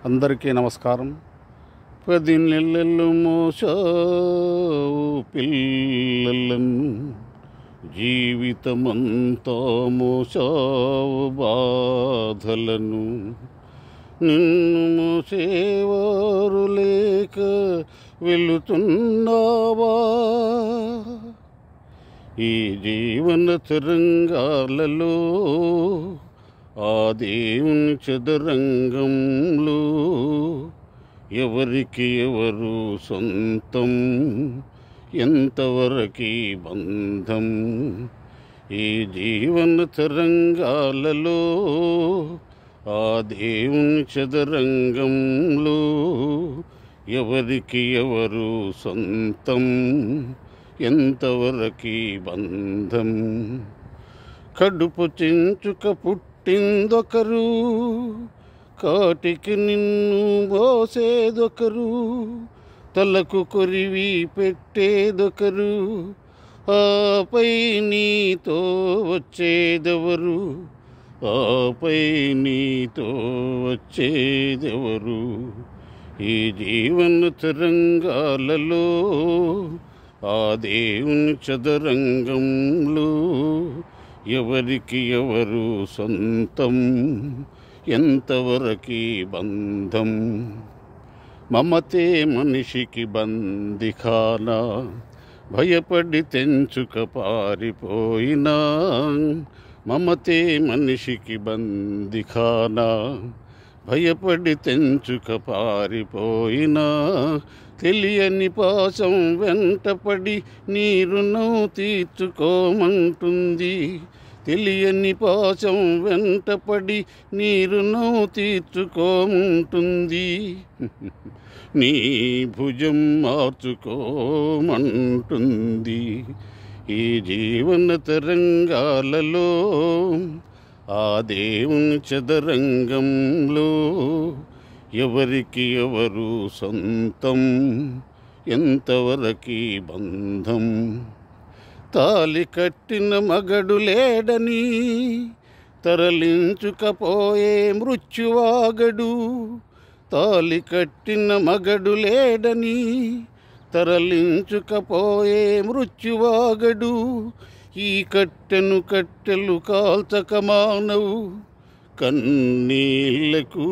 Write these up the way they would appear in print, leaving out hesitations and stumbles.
అందరికీ నమస్కారం. 10 నెలలు మోసావు పిల్లలను, జీవితమంతా మోసావు బాధలను. నిన్ను మోసేవారు లేక వెళుతున్నావా ఈ జీవన తరంగాలలో, ఆ దేవుని చదరంగంలో ఎవరికి ఎవరు సొంతం, ఎంతవరకి బంధం. ఈ జీవన తరంగాలలో, ఆ దేవుని చదరంగంలో ఎవరికి ఎవరు సొంతం, ఎంతవరకి బంధం. కడుపు చెంచుక పుట్టిందొకరు, కాటికి నిన్ను మోసేదొకరు, తలకు కొరివి పెట్టేదొకరు, ఆపై నీతో వచ్చేదెవరు, ఆపై నీతో వచ్చేదెవరు. ఈ జీవన తరంగాలలో, ఆ దేవుని చదరంగంలో ఎవరికి ఎవరు సొంతం, ఎంతవరకి బంధం. మమతే మనిషికి బందిఖానా, భయపడి తెంచుక పారిపోయినా. మమతే మనిషికి బందిఖానా, భయపడి తెంచుక పారిపోయినా. తెలియని పాశం వెంటపడి నీ రుణం తీర్చుకోమంటుంది, తెలియని పాశం వెంటపడి నీ రుణం తీర్చుకోమంటుంది. నీ భుజం మార్చుకోమంటుంది. ఈ జీవన తరంగాలలో, ఆ దేవుని చదరంగంలో ఎవరికి ఎవరు సొంతం, ఎంతవరకి బంధం. తాలి కట్టిన మగడు లేడని తరలించుకపోయే మృత్యువాగడు, తాలి కట్టిన మగడు లేడని తరలించుకపోయే మృత్యువాగడు. ఈ కట్టెను కట్టెలు కాల్చక మానవు, కన్నీళ్లకు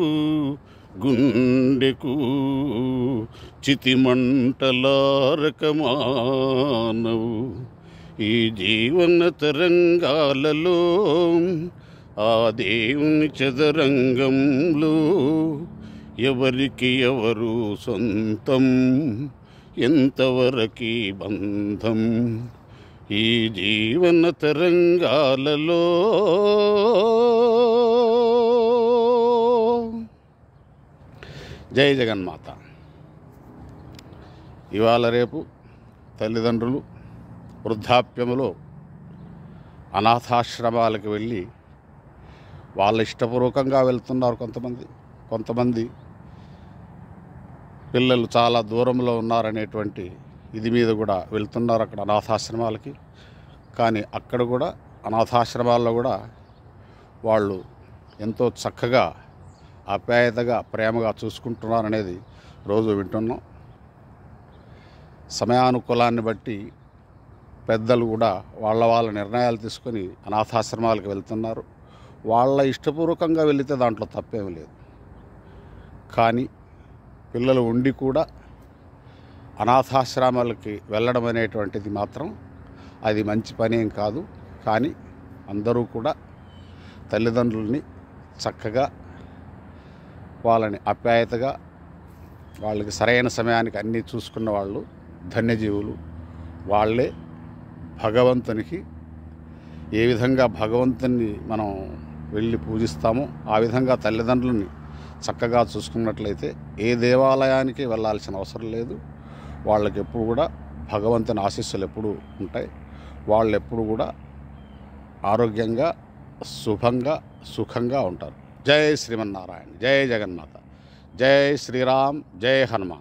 గుండెకు చితిమంటలారక మానవు. ఈ జీవన తరంగాలలో, ఆ దేవుని చదరంగంలో ఎవరికి ఎవరు సొంతం, ఎంతవరకి బంధం. ఈ జీవన తరంగాలలో. జై జగన్మాత. ఇవాళ రేపు తల్లిదండ్రులు వృద్ధాప్యములో అనాథాశ్రమాలకు వెళ్ళి వాళ్ళ ఇష్టపూర్వకంగా వెళ్తున్నారు. కొంతమంది పిల్లలు చాలా దూరంలో ఉన్నారనేటువంటి ఇది మీద కూడా వెళ్తున్నారు అక్కడ అనాథాశ్రమాలకి. కానీ అక్కడ కూడా అనాథాశ్రమాల్లో కూడా వాళ్ళు ఎంతో చక్కగా ఆప్యాయతగా ప్రేమగా చూసుకుంటున్నారనేది రోజు వింటున్నాం. సమయానుకూలాన్ని బట్టి పెద్దలు కూడా వాళ్ళ నిర్ణయాలు తీసుకొని అనాథాశ్రమాలకు వెళ్తున్నారు. వాళ్ళ ఇష్టపూర్వకంగా వెళితే దాంట్లో తప్పేమీ లేదు. కానీ పిల్లలు ఉండి కూడా అనాథాశ్రమాలకి వెళ్ళడం అనేటువంటిది మాత్రం అది మంచి పని ఏం కాదు. కానీ అందరూ కూడా తల్లిదండ్రుల్ని చక్కగా వాళ్ళని ఆప్యాయతగా, వాళ్ళకి సరైన సమయానికి అన్నీ చూసుకున్న వాళ్ళు ధన్యజీవులు. వాళ్ళే భగవంతునికి ఏ విధంగా భగవంతుని మనం వెళ్ళి పూజిస్తామో ఆ విధంగా తల్లిదండ్రులని చక్కగా చూసుకున్నట్లయితే ఏ దేవాలయానికి వెళ్ళాల్సిన అవసరం లేదు. వాళ్ళకి ఎప్పుడు కూడా భగవంతుని ఆశీస్సులు ఎప్పుడు ఉంటాయి. వాళ్ళు ఎప్పుడు కూడా ఆరోగ్యంగా, శుభంగా, సుఖంగా ఉంటారు. జై శ్రీమన్నారాయణ. జై జగన్మాత. జై శ్రీరామ్. జై హనుమాన్.